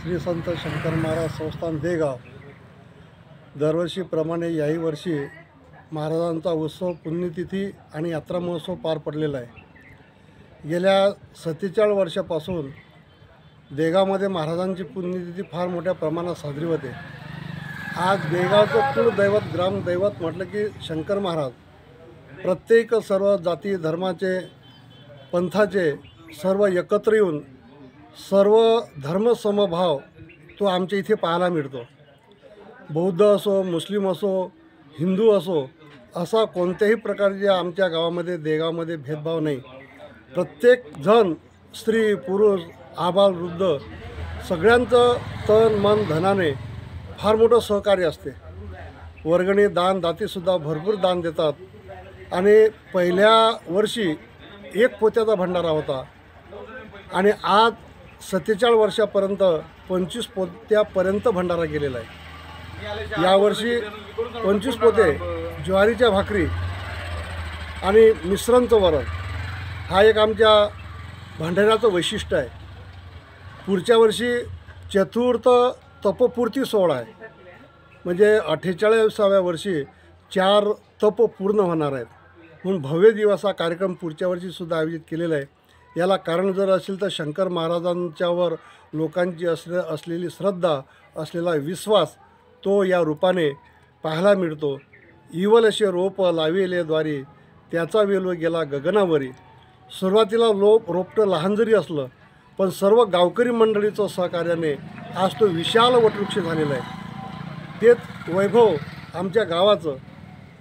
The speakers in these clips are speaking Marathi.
श्री संत शंकर महाराज संस्थान देगाव दरवर्षीप्रमाणे याही वर्षी महाराजांचा उत्सव, पुण्यतिथी आणि यात्रा महोत्सव पार पडलेला आहे। गेल्या 47 वर्षापासून देगावमध्ये महाराजांची पुण्यतिथी फार मोठ्या प्रमाणात साजरी होते। आज देगावचं कुलदैवत, ग्रामदैवत म्हटलं की शंकर महाराज प्रत्येक सर्व जाती धर्माचे, पंथाचे सर्व एकत्र येऊन सर्व धर्मसमभाव तो आमच्या इथे पाहायला मिळतो। बौद्ध असो, मुस्लिम असो, हिंदू असो, असा कोणत्याही प्रकारचे आमच्या गावामध्ये, देगावमध्ये भेदभाव नाही। प्रत्येक जण, स्त्री पुरुष, आबाल वृद्ध सगळ्यांचं तन मन धनाने फार मोठं सहकार्य असते। वर्गणी दान दातीसुद्धा भरपूर दान देतात आणि पहिल्या वर्षी 1 पोत्याचा भंडारा होता आणि आज 47 वर्षापर्यंत 25 पोत्यापर्यंत भंडारा गेलेला आहे। यावर्षी 25 पोते ज्वारीच्या भाकरी आणि मिश्रणचं वरण हा एक आमच्या भंडाऱ्याचं वैशिष्ट्य आहे। पुढच्या वर्षी चतुर्थ तपपूर्ती सोहळा आहे, म्हणजे 48व्या वर्षी 4 तप पूर्ण होणार आहेत, म्हणून भव्य दिवस हा कार्यक्रम पुढच्या वर्षीसुद्धा आयोजित केलेला आहे। याला कारण जर असेल तर शंकर महाराजांच्यावर लोकांची असलेली श्रद्धा, असलेला विश्वास तो या रूपाने पाहायला मिळतो। इवल असे रोप लाविले द्वारी, त्याचा वेलो गेला गगनावरी। सुरुवातीला रोपटं लहान जरी असलं पण सर्व गावकरी मंडळीचं सहकार्याने आज तो विशाल वटवृक्ष झालेला आहे। तेच वैभव आमच्या गावाचं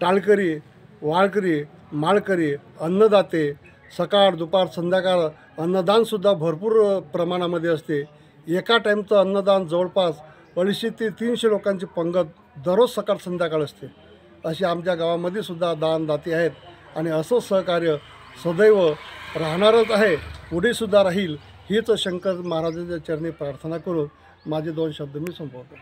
टाळकरी, वाळकरी, माळकरी, अन्नदाते, सकाळ दुपार संध्याकाळ अन्नदानसुद्धा भरपूर प्रमाणामध्ये असते। एका टाईमचं अन्नदान जवळपास 250 ते 300 लोकांची पंगत दररोज सकाळ संध्याकाळ असते। अशी आमच्या गावामध्ये सुद्धा दानदाते आहेत आणि असं सहकार्य सदैव राहणारच आहे, पुढेसुद्धा राहील, हीच शंकर महाराजांच्या चरणी प्रार्थना करून माझे 2 शब्द मी संपवतो।